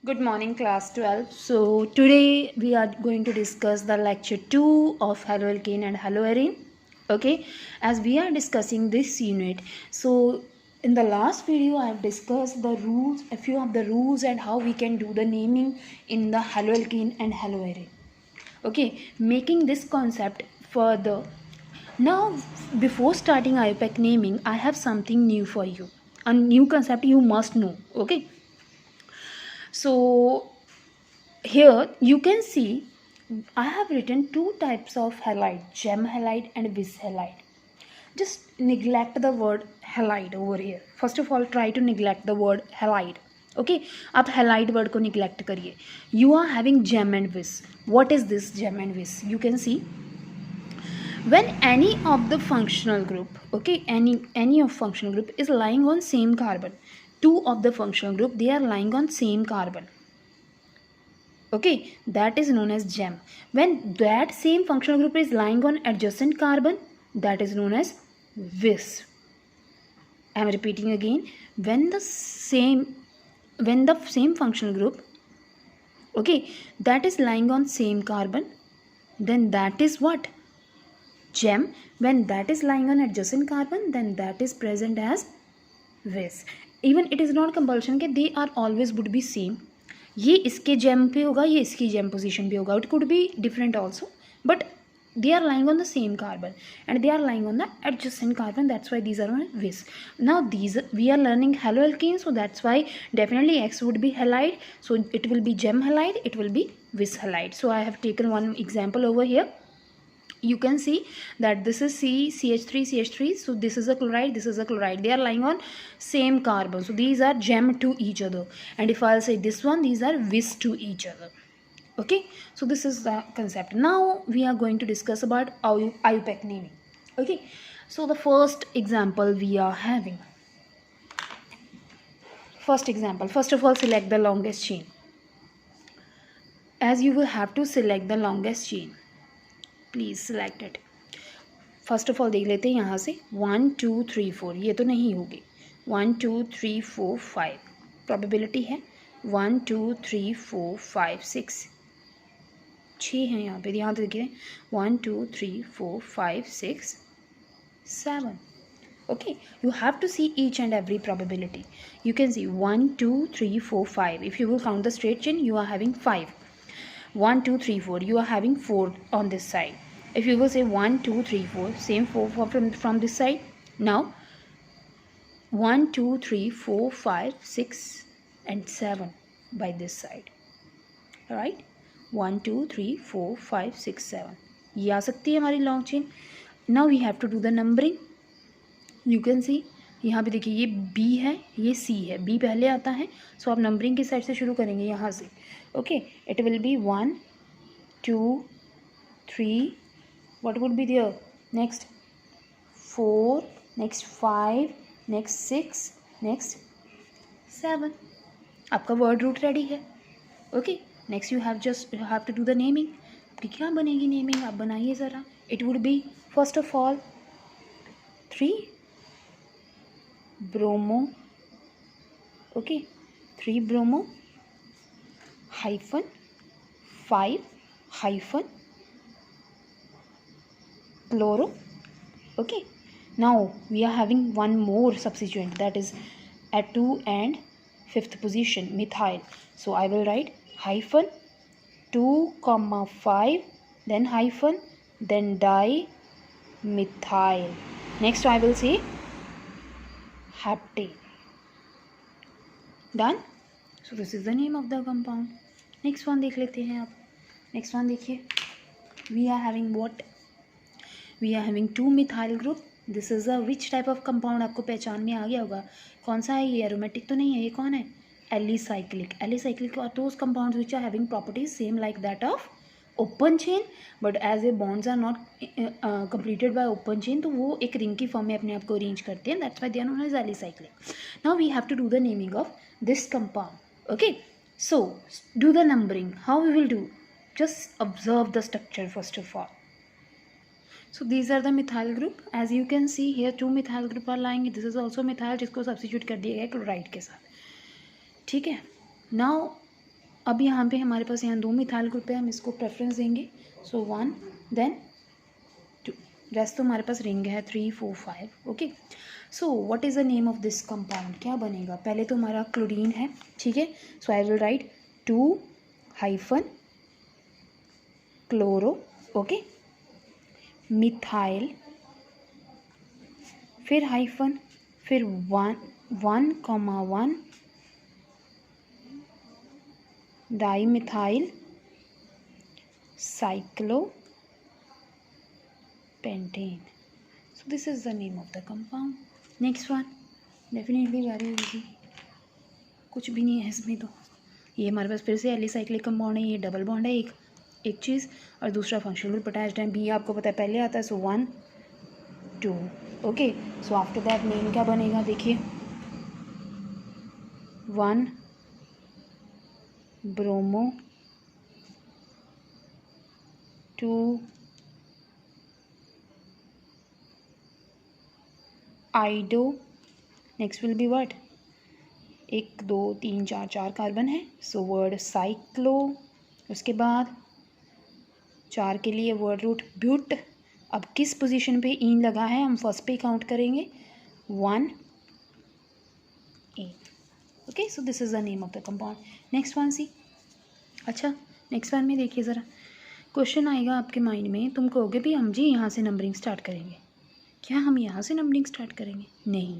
Good morning, class 12. So, today we are going to discuss the lecture 2 of haloalkane and haloarine. Okay, as we are discussing this unit, so in the last video I have discussed the rules, a few of the rules, and how we can do the naming in the haloalkane and haloarine. Okay, making this concept further. Now, before starting IUPAC naming, I have something new for you. A new concept you must know. Okay, so here you can see I have written two types of halide, gem halide and vis halide. Just neglect the word halide over here. First of all, try to neglect the word halide. Okay, आप halide word को neglect करिए. You are having gem and vis. What is this gem and vis? You can see when any of the functional group, okay, any of functional group is lying on same carbon. Two of the functional group, they are lying on same carbon. Okay, that is known as gem. When that same functional group is lying on adjacent carbon, that is known as vis. I am repeating again. When the same functional group, okay, that is lying on same carbon, then that is what? Gem. When that is lying on adjacent carbon, then that is present as vis. Even it is not compulsion that they are always would be same. ये इसके GeM पे होगा, ये इसकी GeM position पे होगा. It could be different also, but they are lying on the same carbon and they are lying on the adjacent carbon. That's why these are on vis. Now these we are learning haloalkane, so that's why definitely X would be halide. So it will be gem halide, it will be vis halide. So I have taken one example over here. You can see that this is CH3, so this is a chloride, this is a chloride. They are lying on same carbon, so these are gem to each other. And if I'll say this one, these are vis to each other. Okay, so this is the concept. Now we are going to discuss about IUPAC naming. Okay, so the first example we are having. First example, first of all, select the longest chain. As you will have to select the longest chain, please select it. First of all देख लेते हैं यहाँ से 1 2 3 4. ये तो नहीं होगी. 1 2 3 4 5 probability है. 1 2 3 4 5 6 6 हैं यहाँ पे. ध्यान देखिए 1 2 3 4 5 6 7. Okay, you have to see each and every probability. You can see 1 2 3 4 5. If you will count the straight chain, you are having 5. 1 2 3 4, you are having 4 on this side. If you will say 1 2 3 4, same 4 from this side. Now 1 2 3 4 5 6 and 7 by this side. Alright, 1 2 3 4 5 6 7. ये आ सकती है हमारी long chain. Now we have to do the numbering. You can see यहाँ पे देखिए ये B है, ये C है. B पहले आता है, सो आप नंबरिंग की साइड से शुरू करेंगे यहाँ से. Okay, it will be 1 2 3. What would be there? Next 4, next 5, next 6, next 7. आपका वर्ड रूट रेडी है. Okay, next you have to do the naming. कि क्या बनेगी नेमिंग, आप बनाइए ज़रा. It would be first of all 3 bromo. Okay, 3 bromo hyphen 5 hyphen chloro. Okay, now we are having one more substituent, that is at 2 and 5th position, methyl. So I will write hyphen 2 comma 5, then hyphen, then dimethyl. Next I will say heptane. Done. So this is the name of the compound. Next one देख लेते हैं आप. Next one देखिए. We are having what? We are having 2 methyl group. This is a which type of compound, आपको पहचान में आ गया होगा. कौन सा है ये? एरोमेटिक तो नहीं है. ये कौन है? Alicyclic. Alicyclic are those compounds which are having properties same like that of open chain, but as a bonds are not completed by open chain, तो वो एक रिंग की फॉर्म में अपने आप को अरेंज करते हैं. That's why they are known as alicyclic. Now we have to do the naming of this compound. Okay, so do the numbering. How we will do? Just observe the structure first of all. So these are the methyl group. As you can see here, 2 methyl group are lying. This is also methyl, जिसको substitute कर दिया गया chloride के साथ. ठीक है. Now अब यहाँ पे हमारे पास यहाँ 2 मिथाइल ग्रुप है, हम इसको प्रेफरेंस देंगे। सो 1 देन 2, रेस्ट तो हमारे पास रिंग है 3 4 5। Okay, so what is the name of this compound, क्या बनेगा? पहले तो हमारा क्लोरीन है, ठीक है। So I will write 2 hyphen chloro, okay, methyl, फिर हाइफन, फिर 1,1 dimethyl cyclopentane. So this is the name of the compound. Next one, definitely very easy, कुछ भी नहीं है इसमें। तो ये हमारे पास फिर से एलिसाइक्लिक कंपाउंड है, ये डबल बॉन्ड है एक चीज़, और दूसरा फंक्शनल ग्रुप अटैच्ड है। बी आपको पता है पहले आता है, सो 1 2। Okay, so after that name क्या बनेगा, देखिए 1 bromo, 2 आइडो, next will be what, 1 2 3 4 carbon है, सो वर्ड साइक्लो। उसके बाद 4 के लिए वर्ड रूट ब्यूट। अब किस पोजीशन पे इन लगा है, हम फर्स्ट पे काउंट करेंगे 1 in. Okay, so this is the name of the compound. Next one c. अच्छा, नेक्स्ट वन में देखिए ज़रा, क्वेश्चन आएगा आपके माइंड में, तुम कहोगे भी हम जी यहाँ से नंबरिंग स्टार्ट करेंगे। क्या हम यहाँ से नंबरिंग स्टार्ट करेंगे? नहीं,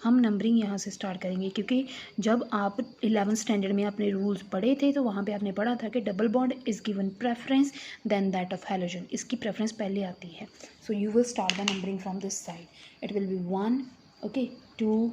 हम नंबरिंग यहाँ से स्टार्ट करेंगे, क्योंकि जब आप 11th स्टैंडर्ड में अपने रूल्स पढ़े थे तो वहाँ पे आपने पढ़ा था कि double bond is given preference then that of halogen, इसकी प्रेफरेंस पहले आती है। So you will start the numbering from this side, it will be 1 okay 2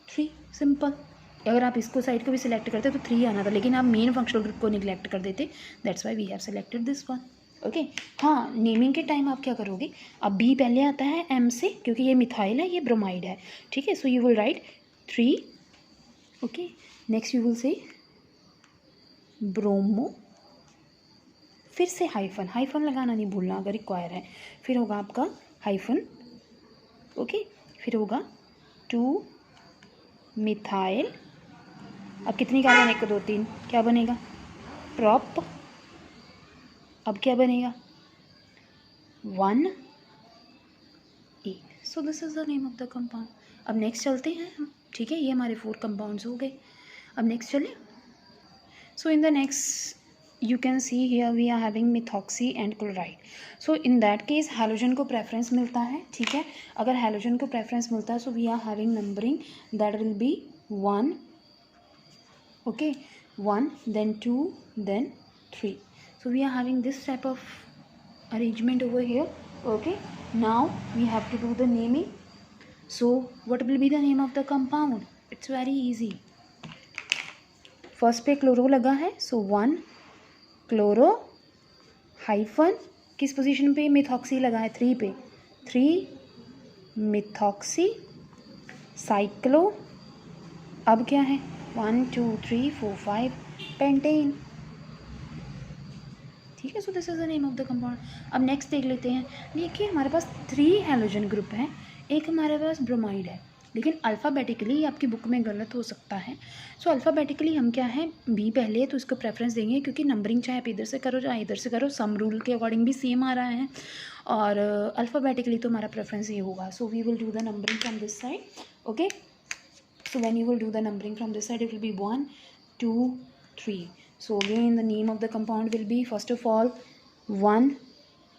3, simple. अगर आप इसको साइड को भी सिलेक्ट करते तो 3 आना था, लेकिन आप मेन फंक्शनल ग्रुप को निगलेक्ट कर देते, that's why we have selected this one. Okay, हाँ, नेमिंग के टाइम आप क्या करोगे, अब बी पहले आता है एम से, क्योंकि ये मिथाइल है, ये ब्रोमाइड है, ठीक है। So you will write 3, okay, next you will say bromo, फिर से हाइफन, हाइफन लगाना नहीं भूलना अगर रिक्वायर है, फिर होगा आपका हाइफन, ओके, फिर होगा 2 मिथाइल। अब कितनी कार्बन, 1 2 3, क्या बनेगा, प्रॉप। अब क्या बनेगा 1 A. So this is the name of the compound. अब नेक्स्ट चलते हैं हम, ठीक है, ये हमारे 4 कंपाउंड्स हो गए। अब नेक्स्ट चलिए। So in the next you can see here we are having methoxy and chloride. So in that case halogen को preference मिलता है, ठीक है। अगर halogen को preference मिलता है, so we are having numbering that will be 1, okay, 1 then 2 then 3. So we are having this type of arrangement over here. Okay, now we have to do the naming. So what will be the name of the compound? It's very easy. First पे chloro लगा है, सो 1 chloro hyphen, किस position पे, methoxy लगा है 3 पे, 3 methoxy cyclo. अब क्या है 1 2 3 4 5 पेंटेन, ठीक है। सो this is the name of the compound. अब नेक्स्ट देख लेते हैं। देखिए हमारे पास 3 हैलोजन ग्रुप हैं, एक हमारे पास ब्रोमाइड है, लेकिन अल्फ़ाबेटिकली आपकी बुक में गलत हो सकता है। सो अल्फ़ाबेटिकली हम क्या है, बी पहले है तो इसको प्रेफरेंस देंगे, क्योंकि नंबरिंग चाहे आप इधर से करो चाहे इधर से करो, सम रूल के अकॉर्डिंग भी सेम आ रहा है, और अल्फ़ाबेटिकली तो हमारा प्रेफरेंस ये होगा। So we will do the numbering from this side, okay. So when you will do the numbering from this side, it will be 1 2 3. So again the name of the compound will be, first of all, 1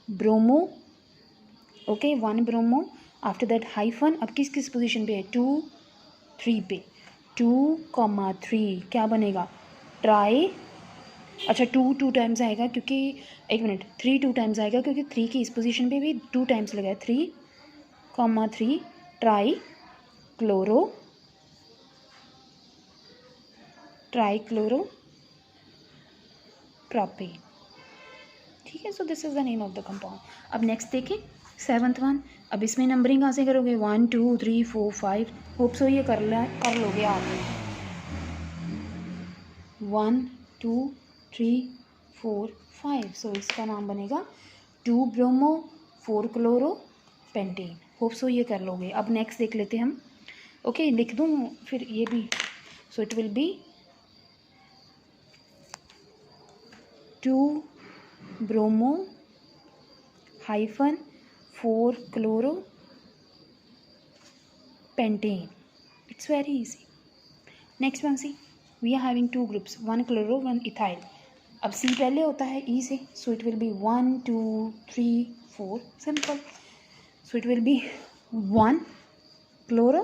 bromo, okay, 1 bromo, after that hyphen। अब किस किस position पे है, 2 3 पे, 2,3 क्या बनेगा, try. अच्छा 2 times आएगा, क्योंकि 1 मिनट, 3 2 टाइम्स आएगा, क्योंकि 3 की इस पोजीशन पे भी 2 टाइम्स लगा है, 3,3 ट्राई क्लोरो, ट्राइक्लोरो प्रोपेन, ठीक है। सो this is the name of the compound. अब नेक्स्ट देखें 7th वन। अब इसमें नंबरिंग कहाँ से करोगे, 1 2 3 4 5, होप सो ये कर लोगे आप, 1 2 3 4 5। सो इसका नाम बनेगा 2 bromo 4 chloro pentane, hope so ये कर लोगे। अब नेक्स्ट देख लेते हैं हम, ओके, लिख दूँ फिर ये भी। So it will B 2 bromo hyphen 4 chloro pentane. It's very easy. Next one, see, we are having two groups, one chloro, one ethyl. अब C पहले होता है E से, so it will be 1 2 3 4, simple. So it will be 1 chloro,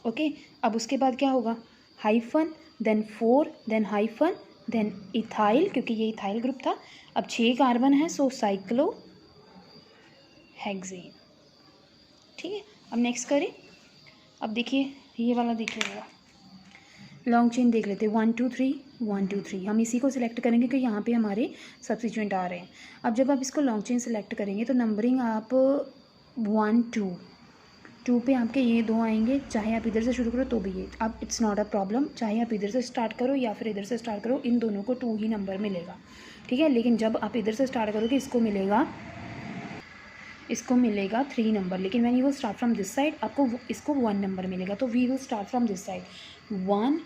okay. अब उसके बाद क्या होगा, hyphen, then 4, then hyphen, then ethyl, क्योंकि ये इथाइल ग्रुप था. अब 6 कार्बन है, सो साइक्लो हेक्सेन. ठीक है, अब नेक्स्ट करें. अब देखिए ये वाला देख लीजिएगा, लॉन्ग चेन देख लेते हैं. 1 2 3 1 2 3. हम इसी को सिलेक्ट करेंगे कि यहाँ पे हमारे सब्स्टिट्यूएंट आ रहे हैं. अब जब आप इसको लॉन्ग चेन सिलेक्ट करेंगे तो नंबरिंग आप 1 2 पे आपके ये 2 आएंगे. चाहे आप इधर से शुरू करो तो भी ये, अब इट्स नॉट अ प्रॉब्लम. चाहे आप इधर से स्टार्ट करो या फिर इधर से स्टार्ट करो, इन दोनों को 2 ही नंबर मिलेगा. ठीक है, लेकिन जब आप इधर से स्टार्ट करोगे इसको मिलेगा 3 नंबर. लेकिन when you will start from this side आपको इसको 1 नंबर मिलेगा. तो we will start from this side. 1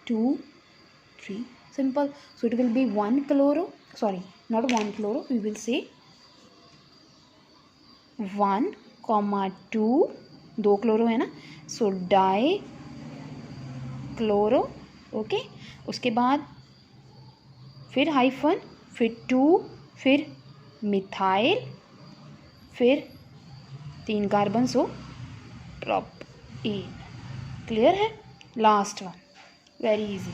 2 3, simple. So it will be 1 chloro, sorry, not 1 chloro, we will say 1, 2, 2 chloro है ना, सो डाई क्लोरो, ओके. उसके बाद फिर हाइफन, फिर 2, फिर मिथाइल, फिर 3 कार्बन, सो प्रोपेन. क्लियर है. Last one very easy.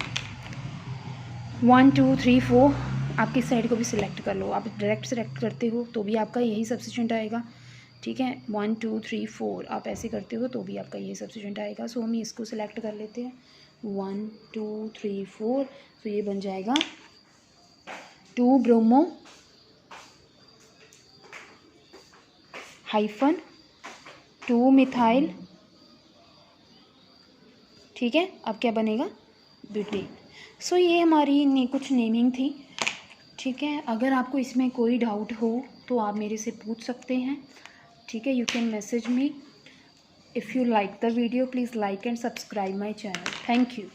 1 2 3 4 आप किस साइड को भी सिलेक्ट कर लो. आप डायरेक्ट सिलेक्ट करते हो तो भी आपका यही सब्स्टिट्यूएंट आएगा. ठीक है, 1 2 3 4 आप ऐसे करते हो तो भी आपका यही सब्स्टिट्यूएंट आएगा. सो हम इसको सिलेक्ट कर लेते हैं 1 2 3 4. तो ये बन जाएगा 2 ब्रोमो हाइफन 2 मिथाइल. ठीक है, अब क्या बनेगा, ब्यूटेन. सो ये हमारी कुछ नेमिंग थी. ठीक है, अगर आपको इसमें कोई डाउट हो तो आप मेरे से पूछ सकते हैं. ठीक है, you can message me. If you like the video please like and subscribe my channel. Thank you.